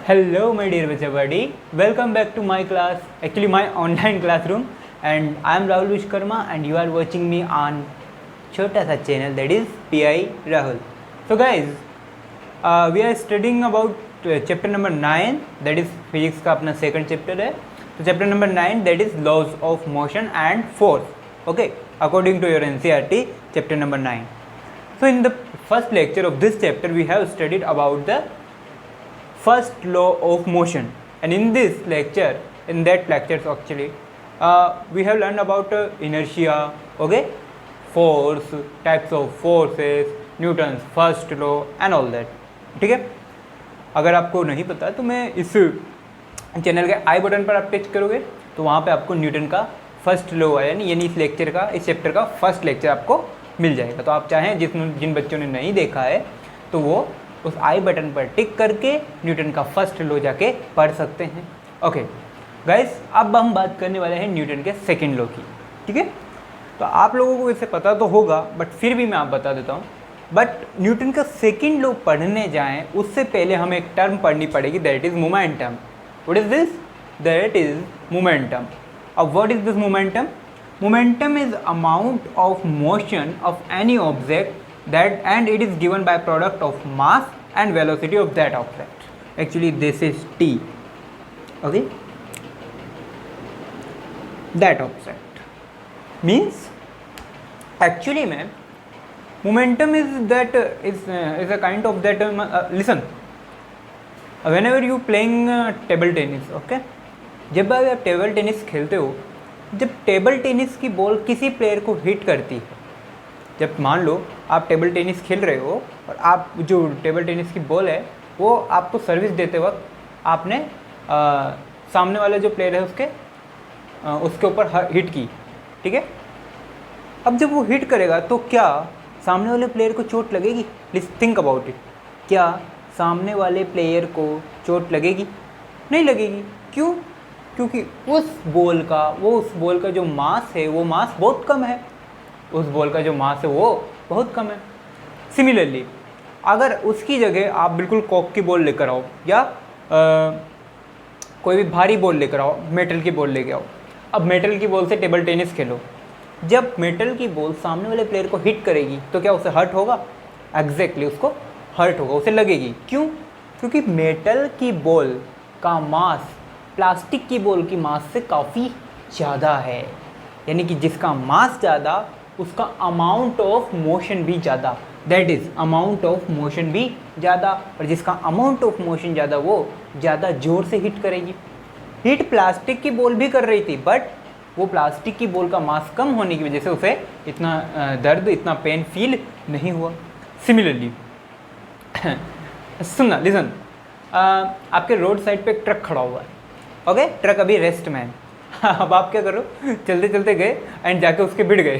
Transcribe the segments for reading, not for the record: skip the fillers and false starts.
Hello, my dear everybody. Welcome back to my class, actually my online classroom. And I am Rahul Vishkarma, and you are watching me on छोटा सा channel that is PI Rahul. So guys, we are studying about chapter number 9, that is physics का अपना second chapter है. तो chapter number 9 that is laws of motion and force. Okay, according to your NCERT, chapter number 9. So in the first lecture of this chapter, we have studied about the first law of motion, and in this lecture, in that lectures actually, we have learned about inertia, okay, force, types of forces, Newton's first law and all that. ठीक है, अगर आपको नहीं पता तो मैं इस channel के आई बटन पर आप टच करोगे तो वहाँ पे आपको न्यूटन का फर्स्ट लॉ है, यानी इस लेक्चर का, इस चैप्टर का फर्स्ट लेक्चर आपको मिल जाएगा. तो आप चाहें जिन बच्चों ने नहीं देखा है तो वो उस आई बटन पर टिक करके न्यूटन का फर्स्ट लॉ जाके पढ़ सकते हैं. ओके गाइस, अब हम बात करने वाले हैं न्यूटन के सेकंड लॉ की. ठीक है, तो आप लोगों को इसे पता तो होगा, बट फिर भी मैं आप बता देता हूँ. बट न्यूटन का सेकंड लॉ पढ़ने जाएं उससे पहले हमें एक टर्म पढ़नी पड़ेगी, that is momentum. What is this? That is momentum. अब what is this momentum? Momentum is amount of motion of any object that, and it is given by product of mass and velocity of that object. Actually this is t. Okay, that object means actually में momentum is that is a kind of that listen, whenever you playing table tennis, okay, जब आप table tennis खेलते हो, जब table tennis की ball किसी player को hit करती है, जब मान लो आप टेबल टेनिस खेल रहे हो और आप जो टेबल टेनिस की बॉल है वो आपको सर्विस देते वक्त आपने सामने वाला जो प्लेयर है उसके ऊपर हिट की. ठीक है, अब जब वो हिट करेगा तो क्या सामने वाले प्लेयर को चोट लगेगी? Please think about it. क्या सामने वाले प्लेयर को चोट लगेगी? नहीं लगेगी. क्यों? क्योंकि उस बॉल का जो मास है वो मास बहुत कम है. उस बॉल का जो मास है वो बहुत कम है. सिमिलरली अगर उसकी जगह आप बिल्कुल कॉक की बॉल लेकर आओ या कोई भी भारी बॉल लेकर आओ, मेटल की बॉल लेके आओ. अब मेटल की बॉल से टेबल टेनिस खेलो. जब मेटल की बॉल सामने वाले प्लेयर को हिट करेगी तो क्या उसे हर्ट होगा? एग्जैक्टली उसको हर्ट होगा, उसे लगेगी. क्यों? क्योंकि मेटल की बॉल का मास प्लास्टिक की बॉल की मास से काफ़ी ज़्यादा है. यानी कि जिसका मास ज़्यादा उसका अमाउंट ऑफ मोशन भी ज़्यादा, that is amount of motion भी ज़्यादा. और जिसका अमाउंट ऑफ मोशन ज़्यादा वो ज़्यादा ज़ोर से हिट करेगी. हिट प्लास्टिक की बॉल भी कर रही थी, बट वो प्लास्टिक की बॉल का मास कम होने की वजह से उसे इतना दर्द, इतना पेन फील नहीं हुआ. सिमिलरली सुनना, लिसन, आपके रोड साइड पे एक ट्रक खड़ा हुआ है. ओके, ट्रक अभी रेस्ट में है. अब आप क्या करो, चलते चलते गए एंड जाके उसके भिड़ गए,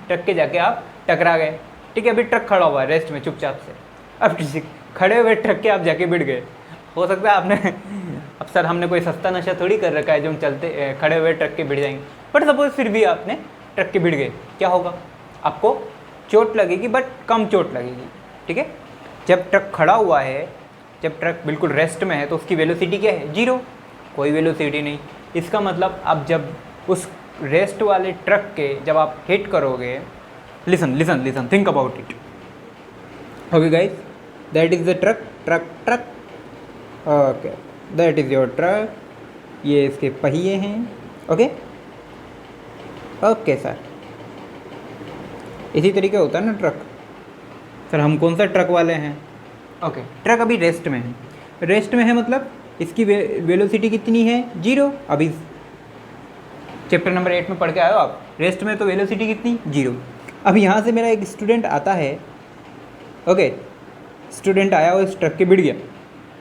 ट्रक के जाके आप टकरा गए. ठीक है, अभी ट्रक खड़ा हुआ है रेस्ट में चुपचाप से. अब खड़े हुए ट्रक के आप जाके भिड़ गए. हो सकता है आपने अब सर हमने कोई सस्ता नशा थोड़ी कर रखा है जो हम चलते खड़े हुए ट्रक के भिड़ जाएंगे. बट सपोज फिर भी आपने ट्रक के भिड़ गए, क्या होगा? आपको चोट लगेगी, बट कम चोट लगेगी. ठीक है, जब ट्रक खड़ा हुआ है, जब ट्रक बिल्कुल रेस्ट में है तो उसकी वेलोसिटी क्या है? 0, कोई वेलोसिटी नहीं. इसका मतलब अब जब उस रेस्ट वाले ट्रक के जब आप हिट करोगे, listen listen listen, think about it. Okay guys, that is the truck. Okay, that is your truck. ये इसके पहिए हैं. ओके सर, इसी तरीके होता है ना ट्रक. सर हम कौन सा ट्रक वाले हैं? ओके, ट्रक अभी रेस्ट में है. रेस्ट में है मतलब इसकी वेलोसिटी कितनी है? 0. अभी चैप्टर नंबर 8 में पढ़ के आए हो आप, रेस्ट में तो वेलोसिटी कितनी? 0. अब यहाँ से मेरा एक स्टूडेंट आता है. ओके, स्टूडेंट आया और इस ट्रक के भिड़ गया.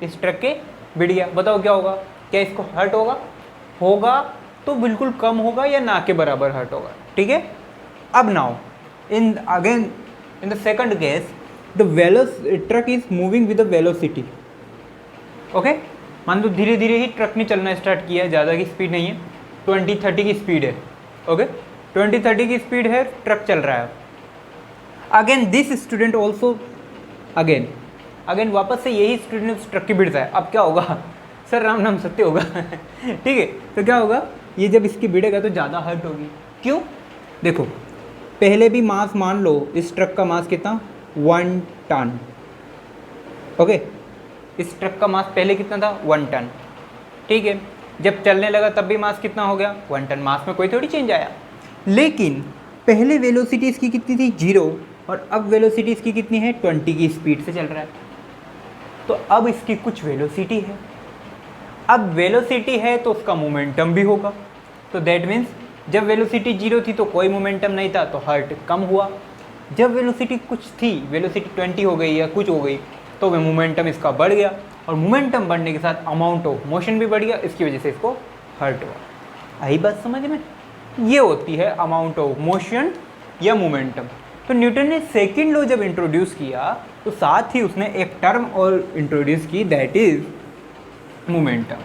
इस ट्रक के भिड़ गया, बताओ क्या होगा? क्या इसको हर्ट होगा? होगा तो बिल्कुल कम होगा या ना के बराबर हर्ट होगा. ठीक है, अब now in the second case the truck is moving with the velocity. Okay, मान लो धीरे धीरे ही ट्रक ने चलना स्टार्ट किया है, ज़्यादा की स्पीड नहीं है, 20-30 की स्पीड है. ओके, 20-30 की स्पीड है, ट्रक चल रहा है. Again this student also again again वापस से यही स्टूडेंट उस ट्रक की विड्थ है। अब क्या होगा सर, राम नाम सत्य होगा ठीक है, तो क्या होगा, ये जब इसकी भिड़ेगा तो ज़्यादा हर्ट होगी। क्यों? देखो पहले भी मास मान लो, इस ट्रक का मास कितना 1 टन। ओके, इस ट्रक का मास पहले कितना था 1 टन। ठीक है, जब चलने लगा तब भी मास कितना हो गया 1 टन। मास में कोई थोड़ी चेंज आया। लेकिन पहले वेलोसिटी इसकी कितनी थी 0, और अब वेलोसिटी इसकी कितनी है 20 की स्पीड से चल रहा है। तो अब इसकी कुछ वेलोसिटी है। अब वेलोसिटी है तो उसका मोमेंटम भी होगा। तो दैट मीन्स जब वेलोसिटी 0 थी तो कोई मोमेंटम नहीं था, तो हर्ट कम हुआ। जब वेलोसिटी कुछ थी, वेलोसिटी 20 हो गई या कुछ हो गई, तो वह मोमेंटम इसका बढ़ गया, और मोमेंटम बढ़ने के साथ अमाउंट ऑफ मोशन भी बढ़ गया, इसकी वजह से इसको हर्ट हुआ। आई बात समझ में? ये होती है अमाउंट ऑफ मोशन या मोमेंटम। तो न्यूटन ने सेकेंड लॉ जब इंट्रोड्यूस किया तो साथ ही उसने एक टर्म और इंट्रोड्यूस की, दैट इज मोमेंटम।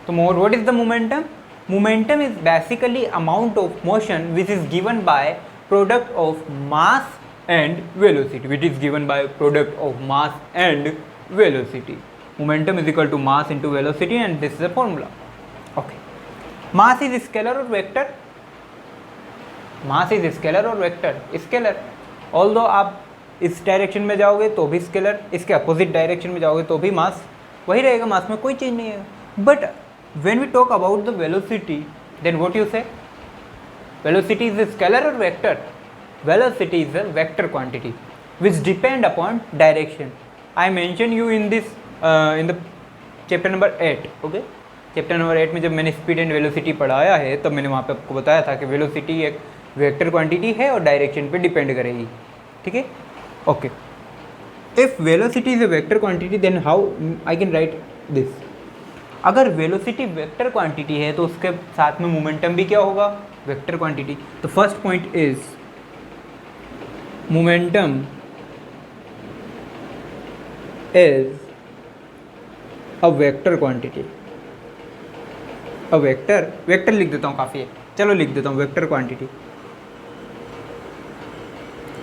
तो what is the momentum? Momentum is basically amount of motion which is given by product of mass and velocity, which is given by product of mass and velocity. Momentum is equal to mass into velocity, and this is the formula. Okay. Mass is scalar or vector? Mass is scalar or vector? Scalar. Although आप इस direction में जाओगे तो भी scalar, इसके opposite direction में जाओगे तो भी मास वही रहेगा, मास में कोई चेंज नहीं है। But when we talk about the velocity, then what you say? Velocity is scalar और vector? Velocity is a vector quantity which depend upon direction. I mentioned you in this in the chapter number 8. Okay, chapter number 8 में जब मैंने speed and velocity पढ़ाया है तब मैंने वहाँ पे आपको बताया था कि वेलोसिटी एक वेक्टर क्वांटिटी है और डायरेक्शन पे डिपेंड करेगी। ठीक है, okay. If velocity is a vector quantity then how I can write this? अगर वेलोसिटी वेक्टर क्वांटिटी है तो उसके साथ में मोमेंटम भी क्या होगा? Vector quantity. तो first point is momentum is a vector quantity. a vector लिख देता हूँ, काफ़ी है, चलो लिख देता हूँ वेक्टर क्वांटिटी।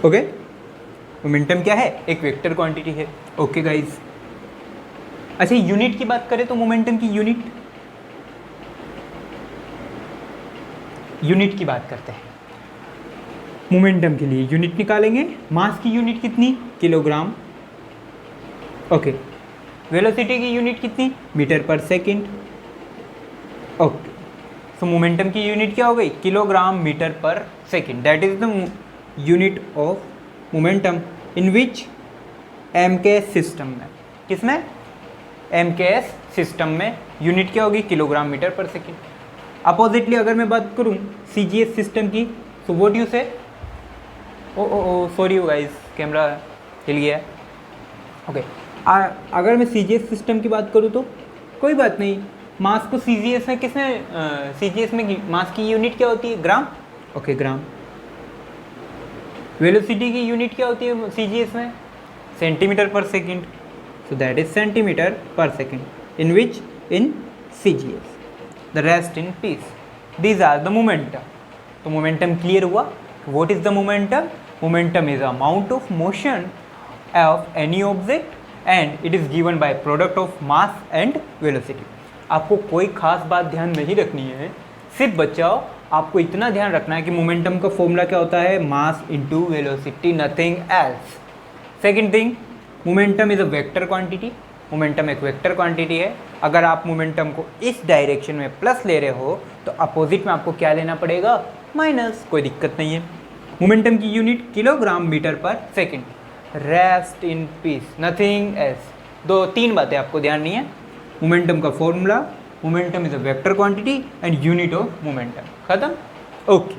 ओके, मोमेंटम क्या है? एक वेक्टर क्वांटिटी है। ओके गाइज, अच्छा यूनिट की बात करें तो मोमेंटम की यूनिट की बात करते हैं। मोमेंटम के लिए यूनिट निकालेंगे। मास की यूनिट कितनी? किलोग्राम। ओके, वेलोसिटी की यूनिट कितनी? मीटर पर सेकंड। ओके, सो मोमेंटम की यूनिट क्या हो गई? किलोग्राम मीटर पर second. That is the unit of momentum in which MKS system में। किसमें? एमकेएस सिस्टम में यूनिट क्या होगी? किलोग्राम मीटर पर सेकंड। अपोजिटली अगर मैं बात करूं सीजीएस सिस्टम की, सो व्हाट यू से? ओ सॉरी यू गाइस, कैमरा हिल गया। ओके, अगर मैं सीजीएस सिस्टम की बात करूँ तो कोई बात नहीं, मास को सीजीएस में सीजीएस में मास की यूनिट क्या होती है? ग्राम। Okay, gram. वेलोसिटी की यूनिट क्या होती है सीजीएस में? सेंटीमीटर पर second. So that is centimetre पर second in which in CGS, the rest in peace. These are the momentum. तो मोमेंटम क्लियर हुआ? What is the momentum? Momentum is amount of motion of any object and it is given by product of mass and velocity. आपको कोई खास बात ध्यान नहीं रखनी है, सिर्फ बचाओ आपको इतना ध्यान रखना है कि मोमेंटम का फॉर्मूला क्या होता है? Mass into velocity, nothing else. Second thing, momentum is a vector quantity. Momentum एक वेक्टर क्वांटिटी है। अगर आप मोमेंटम को इस डायरेक्शन में प्लस ले रहे हो तो अपोजिट में आपको क्या लेना पड़ेगा? माइनस। कोई दिक्कत नहीं है। मोमेंटम की यूनिट किलोग्राम मीटर पर second. Rest in peace, nothing else. 2-3 बातें आपको ध्यान नहीं है। मोमेंटम का formula, momentum is a vector quantity and unit of momentum. खत्म? Okay,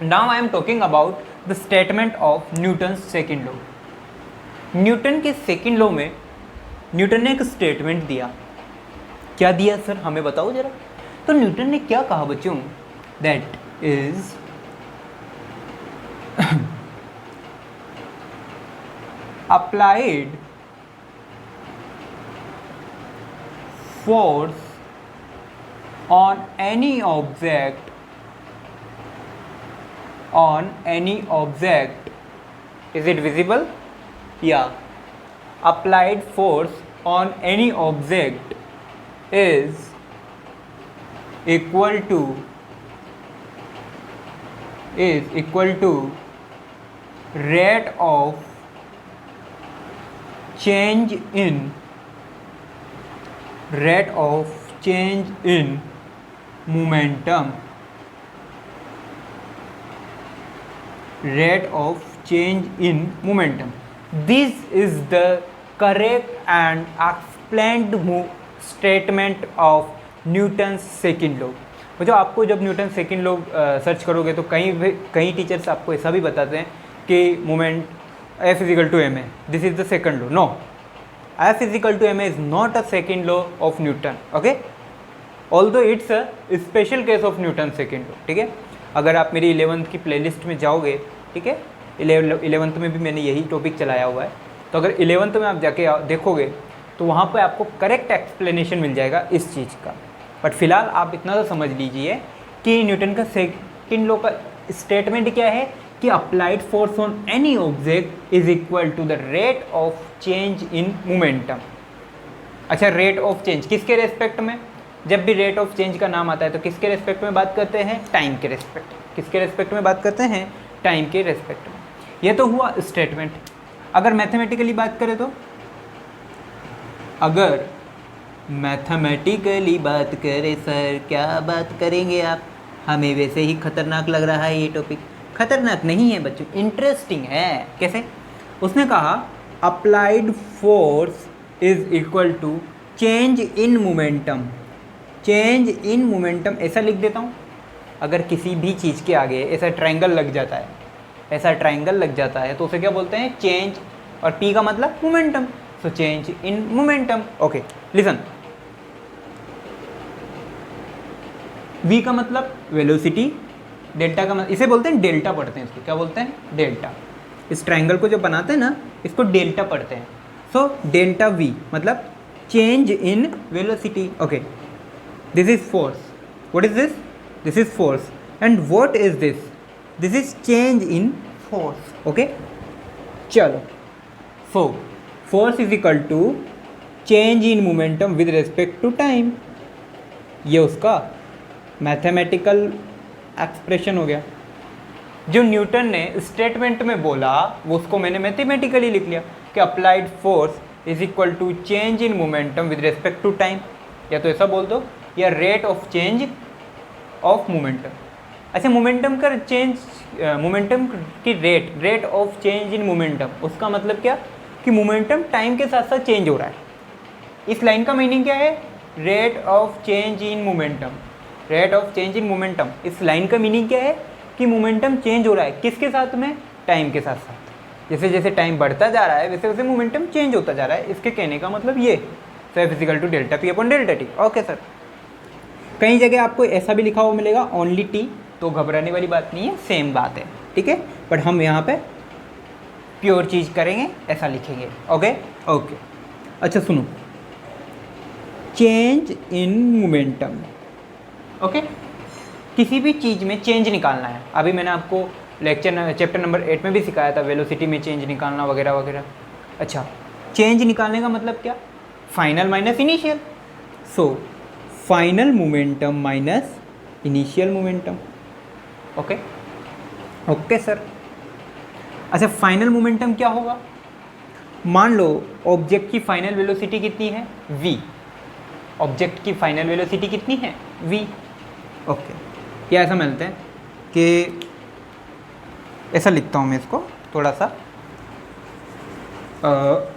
now I am talking about the statement of Newton second law. Newton के second law में Newton ने एक स्टेटमेंट दिया। क्या दिया सर, हमें बताओ जरा। तो न्यूटन ने क्या कहा बच्चों? That is applied force on any object is it visible? Yeah, applied force on any object is equal to rate of change in momentum. Rate of change in momentum. This is the correct and explained statement of Newton second law. तो आपको जब Newton second law search करोगे तो कई teachers आपको ऐसा भी बताते हैं कि moment F is equal to M A, this is the second law. No, F is equal to M A is not a second law of Newton, okay, although it's a special case of Newton second law. ठीक है, अगर आप मेरी 11th की playlist में जाओगे, ठीक है, 11th में भी मैंने यही टॉपिक चलाया हुआ है, तो अगर 11th में आप जाके देखोगे तो वहाँ पे आपको करेक्ट एक्सप्लेनेशन मिल जाएगा इस चीज़ का। बट फिलहाल आप इतना तो समझ लीजिए कि न्यूटन का सेकंड लॉ का स्टेटमेंट क्या है कि applied force on any object is equal to the rate of change in momentum. अच्छा, रेट ऑफ चेंज किसके रेस्पेक्ट में? जब भी रेट ऑफ चेंज का नाम आता है तो किसके रेस्पेक्ट में बात करते हैं? टाइम के रेस्पेक्ट। किसके रेस्पेक्ट में बात करते हैं? टाइम के रेस्पेक्ट में। ये तो हुआ स्टेटमेंट। अगर मैथमेटिकली बात करें तो, अगर मैथमेटिकली बात करें सर, क्या बात करेंगे आप? हमें वैसे ही खतरनाक लग रहा है ये टॉपिक। खतरनाक नहीं है बच्चों, इंटरेस्टिंग है। कैसे? उसने कहा applied force is equal to change in momentum. Change in momentum ऐसा लिख देता हूँ, अगर किसी भी चीज़ के आगे ऐसा ट्रायंगल लग जाता है, ऐसा ट्रायंगल लग जाता है तो उसे क्या बोलते हैं? चेंज। और पी का मतलब momentum, so change in momentum. Okay, listen. V का मतलब वेलोसिटी, डेल्टा का मतलब, इसे बोलते हैं डेल्टा पढ़ते हैं, इसको क्या बोलते हैं? डेल्टा। इस ट्रायंगल को जो बनाते हैं ना, इसको डेल्टा पढ़ते हैं। सो डेल्टा वी मतलब change in velocity. Okay, this is force. What is this? This is force. And what is this? This is change in force. Okay, चलो। So force is equal to change in momentum with respect to time. ये उसका mathematical expression हो गया। जो Newton ने statement में बोला वो उसको मैंने मैथमेटिकली लिख लिया कि applied force is equal to change in momentum with respect to time, या तो ऐसा बोल दो, या rate of change of momentum. अच्छा, मोमेंटम का चेंज, मोमेंटम की rate of change in momentum, उसका मतलब क्या कि मोमेंटम टाइम के साथ साथ चेंज हो रहा है। इस लाइन का मीनिंग क्या है? Rate of change in momentum. Rate of change in momentum, इस लाइन का मीनिंग क्या है कि मोमेंटम चेंज हो रहा है। किसके साथ में? टाइम के साथ साथ। जैसे जैसे टाइम बढ़ता जा रहा है वैसे वैसे मोमेंटम चेंज होता जा रहा है। इसके कहने का मतलब ये, so F equal to delta P upon delta T. Okay sir. कई जगह आपको ऐसा भी लिखा हुआ मिलेगा ओनली टी, तो घबराने वाली बात नहीं है, सेम बात है, ठीक है। बट हम यहाँ पे प्योर चीज़ करेंगे, ऐसा लिखेंगे। ओके ओके, अच्छा सुनो, चेंज इन मोमेंटम। ओके, किसी भी चीज़ में चेंज निकालना है। अभी मैंने आपको चैप्टर नंबर 8 में भी सिखाया था, वेलोसिटी में चेंज निकालना वगैरह वगैरह। अच्छा, चेंज निकालने का मतलब क्या? Final minus initial. सो final momentum minus initial momentum. Okay okay sir. अच्छा, फाइनल मोमेंटम क्या होगा? मान लो ऑब्जेक्ट की फाइनल वेलोसिटी कितनी है? v। ऑब्जेक्ट की फाइनल वेलोसिटी कितनी है? v। ओके, या ऐसा मिलते हैं कि ऐसा लिखता हूँ मैं इसको थोड़ा सा।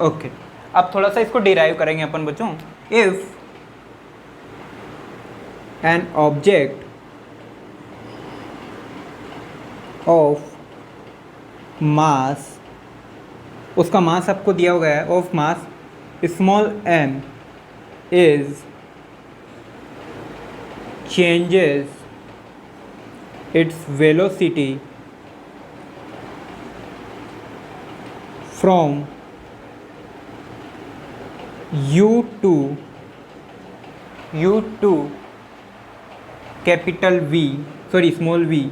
ओके, अब थोड़ा सा इसको डिराइव करेंगे अपन बच्चों। If an object of mass, उसका मास आपको दिया हुआ है, of mass small m is changes its velocity from u to capital V, sorry small v,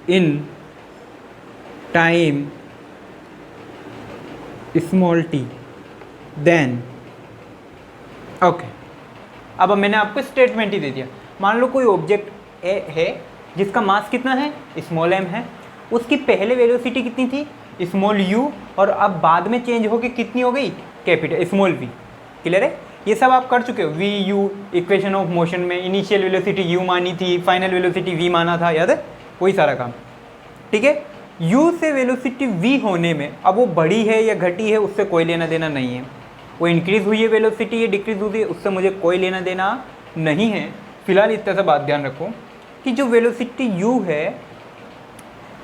in time small t। Then okay, अब मैंने आपको स्टेटमेंट ही दे दिया। मान लो कोई ऑब्जेक्ट ए है जिसका मास कितना है, स्मॉल m है, उसकी पहले वेलोसिटी कितनी थी, स्मॉल u, और अब बाद में चेंज होके कितनी हो गई, कैपिटल स्मॉल v। क्लियर है? ये सब आप कर चुके हो। V u equation of motion में इनिशियल वेलोसिटी u मानी थी, फाइनल वेलोसिटी v माना था, याद है? वही सारा काम, ठीक है। u से वेलोसिटी v होने में अब वो बढ़ी है या घटी है उससे कोई लेना देना नहीं है। वो इंक्रीज़ हुई है वेलोसिटी या डिक्रीज़ हुई है उससे मुझे कोई लेना देना नहीं है। फिलहाल इस तरह से बात ध्यान रखो कि जो वेलोसिटी u है,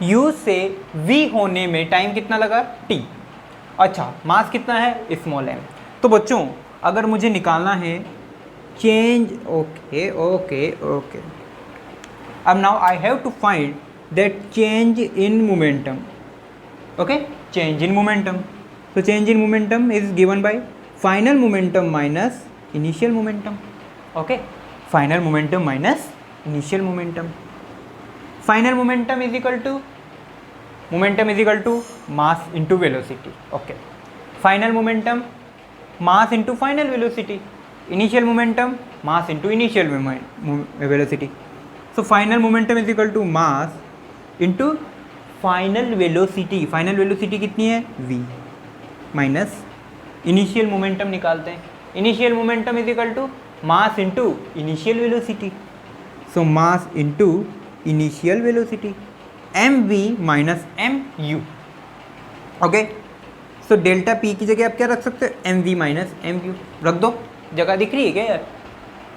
u से v होने में टाइम कितना लगा, t। अच्छा, मास कितना है, स्मॉल m। तो बच्चों अगर मुझे निकालना है चेंज, ओके ओके ओके, अब now I have to find that change in momentum. Okay, change in momentum. तो change in momentum is given by final momentum minus initial momentum. Okay, final momentum minus initial momentum. Final momentum is equal to mass into velocity. Okay, final momentum mass into final velocity, initial momentum mass into initial velocity. So final momentum is equal to mass into final velocity. Final velocity कितनी है, v, minus initial momentum निकालते हैं। Initial momentum is equal to mass into initial velocity. So mass into initial velocity, mv minus mu। Okay, so delta p की जगह आप क्या रख सकते हो, mv माइनस mu रख दो। जगह दिख रही है क्या यार?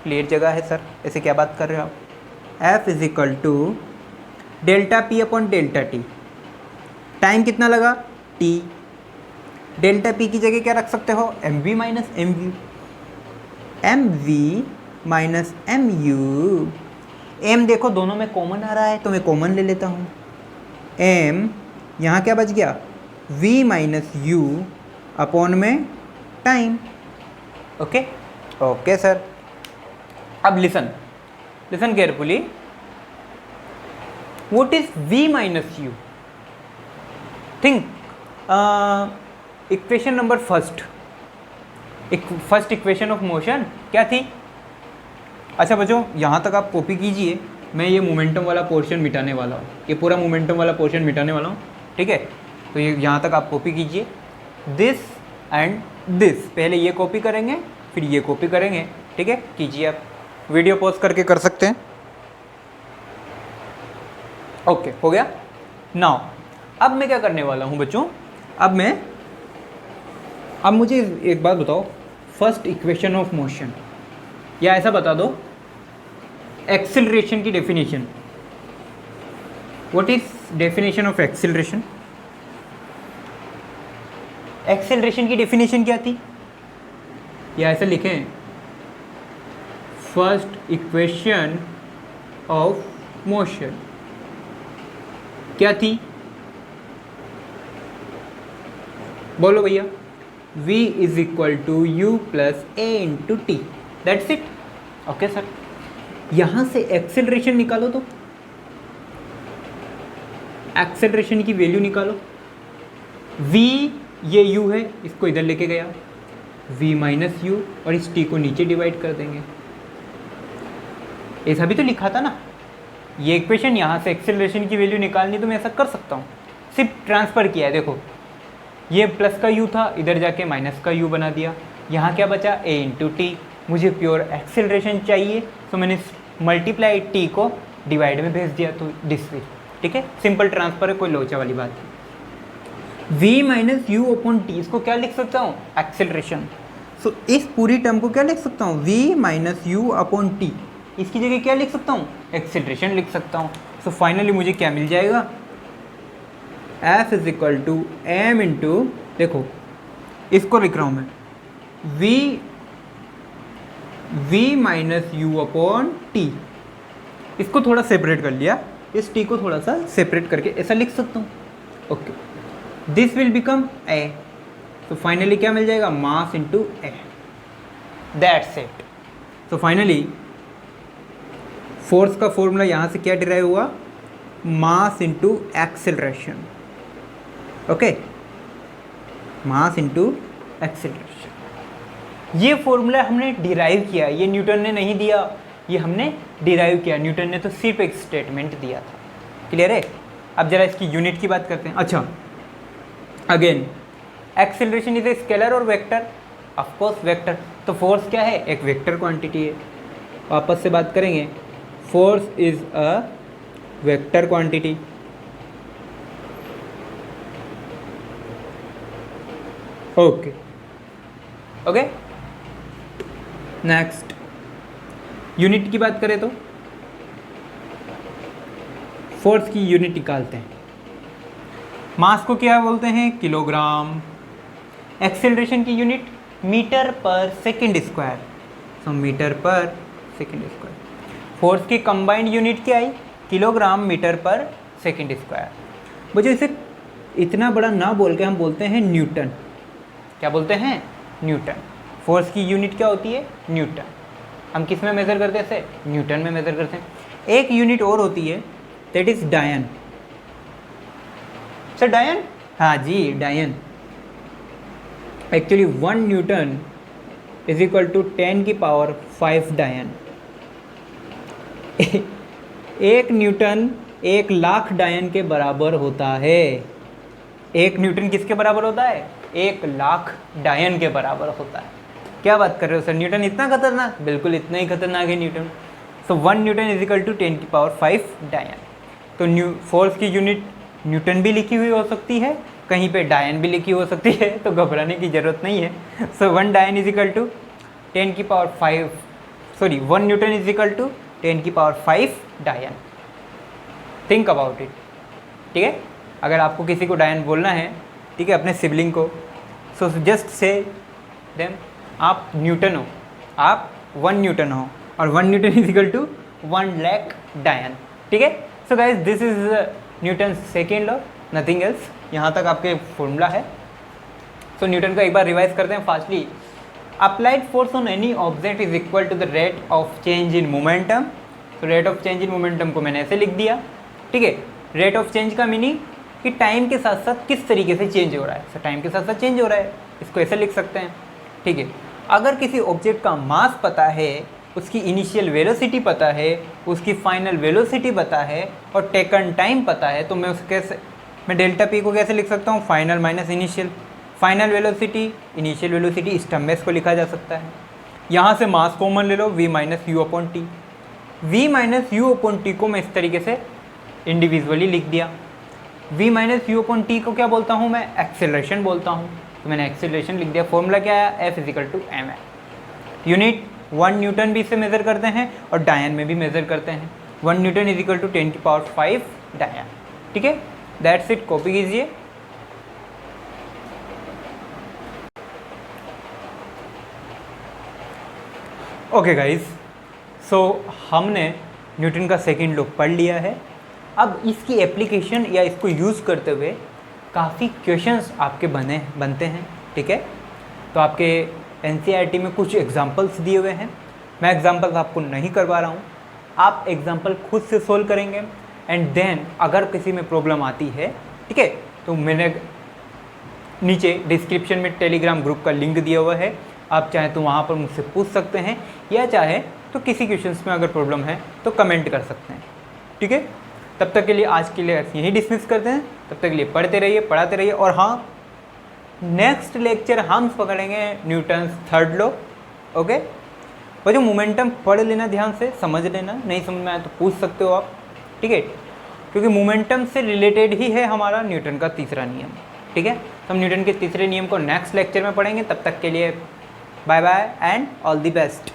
क्लियर जगह है सर, ऐसे क्या बात कर रहे हो आप। f is equal to delta p upon delta t। Time कितना लगा, t। डेल्टा p की जगह क्या रख सकते हो, mv minus mu। mv minus mu, m देखो दोनों में कॉमन आ रहा है तो मैं कॉमन ले लेता हूँ। m यहाँ क्या बच गया, v माइनस u अपॉन में टाइम। ओके ओके सर, अब listen carefully, what is v minus u? Think equation number first equation of motion क्या थी? अच्छा बच्चों, यहाँ तक आप कॉपी कीजिए, मैं ये मोमेंटम वाला पोर्शन मिटाने वाला हूँ, ये पूरा मोमेंटम वाला पोर्शन मिटाने वाला हूँ, ठीक है। तो ये यहाँ तक आप कॉपी कीजिए, दिस एंड दिस, पहले ये कॉपी करेंगे फिर ये कॉपी करेंगे, ठीक है। कीजिए, आप वीडियो पॉज करके कर सकते हैं। ओके, हो गया। नाउ अब मैं क्या करने वाला हूँ बच्चों, अब मुझे एक बात बताओ, फर्स्ट इक्वेशन ऑफ मोशन, या ऐसा बता दो एक्सेलरेशन की definition. What is definition of acceleration? Acceleration की डेफिनेशन क्या थी, या ऐसा लिखें, फर्स्ट इक्वेशन ऑफ मोशन क्या थी, बोलो भैया। v is equal to u plus a into t, that's it. Okay sir, यहाँ से एक्सेलरेशन निकालो, तो एक्सेलरेशन की वैल्यू निकालो। v ये u है, इसको इधर लेके गया, v माइनस यू, और इस t को नीचे डिवाइड कर देंगे। ऐसा भी तो लिखा था ना, ये इक्वेशन, यहाँ से एक्सेलरेशन की वैल्यू निकालनी तो मैं ऐसा कर सकता हूँ, सिर्फ ट्रांसफ़र किया है। देखो ये प्लस का u था, इधर जाके माइनस का u बना दिया, यहाँ क्या बचा, a इंटू टी। मुझे प्योर एक्सेलरेशन चाहिए तो मैंने मल्टीप्लाई t को डिवाइड में भेज दिया, तो दिस वे, ठीक है। सिंपल ट्रांसफर है, कोई लोचा वाली बात नहीं। v minus u upon t, इसको क्या लिख सकता हूँ, एक्सेलरेशन। सो इस पूरी टर्म को क्या लिख सकता हूँ, v minus u upon T, इसकी जगह क्या लिख सकता हूँ, एक्सेलरेशन लिख सकता हूँ। सो फाइनली मुझे क्या मिल जाएगा, f is equal to m into, देखो इसको लिख रहा हूँ मैं, v minus u upon t, इसको थोड़ा सेपरेट कर लिया, इस t को थोड़ा सा सेपरेट करके ऐसा लिख सकता हूँ। Okay, this will become a, तो फाइनली क्या मिल जाएगा, mass into a, that's it. तो फाइनली फोर्स का फॉर्मूला यहाँ से क्या डिराइव हुआ, mass into acceleration. Okay, mass into acceleration. ये फॉर्मूला हमने डिराइव किया, ये न्यूटन ने नहीं दिया, ये हमने डिराइव किया। न्यूटन ने तो सिर्फ एक स्टेटमेंट दिया था। क्लियर है? अब जरा इसकी यूनिट की बात करते हैं। अच्छा, again acceleration is a scalar और वेक्टर? Of course vector. तो फोर्स क्या है? एक वेक्टर क्वांटिटी है। वापस से बात करेंगे, force is a vector quantity. Okay okay, next unit की बात करें तो फोर्स की यूनिट निकालते हैं। मास को क्या बोलते हैं? किलोग्राम। एक्सेलरेशन की यूनिट मीटर पर सेकंड स्क्वायर, सो मीटर पर सेकंड स्क्वायर। फोर्स की कंबाइंड यूनिट क्या आई? किलोग्राम मीटर पर सेकंड स्क्वायर। मुझे इसे इतना बड़ा ना बोल के हम बोलते हैं न्यूटन। क्या बोलते हैं? न्यूटन। फोर्स की यूनिट क्या होती है? न्यूटन। हम किस में मेज़र करते हैं इसे? न्यूटन में मेज़र करते हैं। एक यूनिट और होती है, दैट इज डायन। सर डायन? हाँ जी, dyne. Actually 1 newton is equal to 10 की पावर 5 डायन। 1 न्यूटन 1 लाख डायन के बराबर होता है। 1 न्यूटन किसके बराबर होता है? 1 लाख डायन के बराबर होता है। क्या बात कर रहे हो सर, न्यूटन इतना खतरनाक? बिल्कुल इतना ही खतरनाक है newton. So 1 newton is equal to 10 की पावर 5 डायन। तो फोर्स की यूनिट न्यूटन भी लिखी हुई हो सकती है, कहीं पे डायन भी लिखी हो सकती है, तो घबराने की ज़रूरत नहीं है। सो 1 डायन इज इक्वल टू 10 की power 5, sorry 1 newton is equal to 10 की power 5 dyne. Think about it. ठीक है, अगर आपको किसी को डायन बोलना है, ठीक है, अपने सिबलिंग को, सो जस्ट से देम आप न्यूटन हो, आप 1 न्यूटन हो, और 1 newton is equal to 1 lakh dyne. ठीक है, so guys this is Newton second law, nothing else. यहाँ तक आपके फॉर्मूला है। सो न्यूटन को एक बार रिवाइज करते हैं fastly. Applied force on any object is equal to the rate of change in momentum. तो rate of change in momentum को मैंने ऐसे लिख दिया। ठीक है, रेट ऑफ चेंज का मीनिंग कि टाइम के साथ साथ किस तरीके से चेंज हो रहा है। सो टाइम के साथ साथ चेंज हो रहा है, इसको ऐसे लिख सकते हैं। ठीक है, अगर किसी ऑब्जेक्ट का मास पता है, उसकी इनिशियल वेलोसिटी पता है, उसकी फाइनल वेलोसिटी पता है, और टेकन टाइम पता है, तो मैं डेल्टा पी को कैसे लिख सकता हूँ? Final minus initial. Final velocity, initial velocity, इस टर्म में इसको लिखा जा सकता है। यहाँ से मास कॉमन ले लो, v minus u upon T. v minus u upon T को मैं इस तरीके से इंडिविजुअली लिख दिया। v minus u upon T को क्या बोलता हूँ मैं? एक्सेलरेशन बोलता हूँ। तो मैंने एक्सेलरेशन लिख दिया। फॉर्मूला क्या है? F इजिकल टू एम है। यूनिट 1 न्यूटन भी इससे मेज़र करते हैं और डायन में भी मेज़र करते हैं। 1 न्यूटन इज इक्वल टू 10 की पावर 5 डायन। ठीक है, दैट्स इट। कॉपी कीजिए। ओके गाइज, सो हमने न्यूटन का सेकेंड लॉ पढ़ लिया है। अब इसकी एप्लीकेशन या इसको यूज़ करते हुए काफ़ी क्वेश्चंस आपके बनते हैं। ठीक है, तो आपके एनसीईआरटी में कुछ एग्जांपल्स दिए हुए हैं। मैं एग्जांपल्स आपको नहीं करवा रहा हूँ, आप एग्जांपल खुद से सोल्व करेंगे। एंड देन अगर किसी में प्रॉब्लम आती है, ठीक है, तो मैंने नीचे डिस्क्रिप्शन में टेलीग्राम ग्रुप का लिंक दिया हुआ है, आप चाहें तो वहाँ पर मुझसे पूछ सकते हैं, या चाहे तो किसी क्वेश्चंस में अगर प्रॉब्लम है तो कमेंट कर सकते हैं। ठीक है, तब तक के लिए आज के लिए यहीं डिसमिस करते हैं। तब तक के लिए पढ़ते रहिए, पढ़ाते रहिए। और हाँ, नेक्स्ट लेक्चर हम पकड़ेंगे न्यूटन्स थर्ड लॉ। ओके, वो जो मोमेंटम पढ़ लेना, ध्यान से समझ लेना, नहीं समझ में आया तो पूछ सकते हो आप। ठीक है, क्योंकि मोमेंटम से रिलेटेड ही है हमारा न्यूटन का तीसरा नियम। ठीक है, तो हम न्यूटन के तीसरे नियम को नेक्स्ट लेक्चर में पढ़ेंगे। तब तक के लिए bye bye and all the best.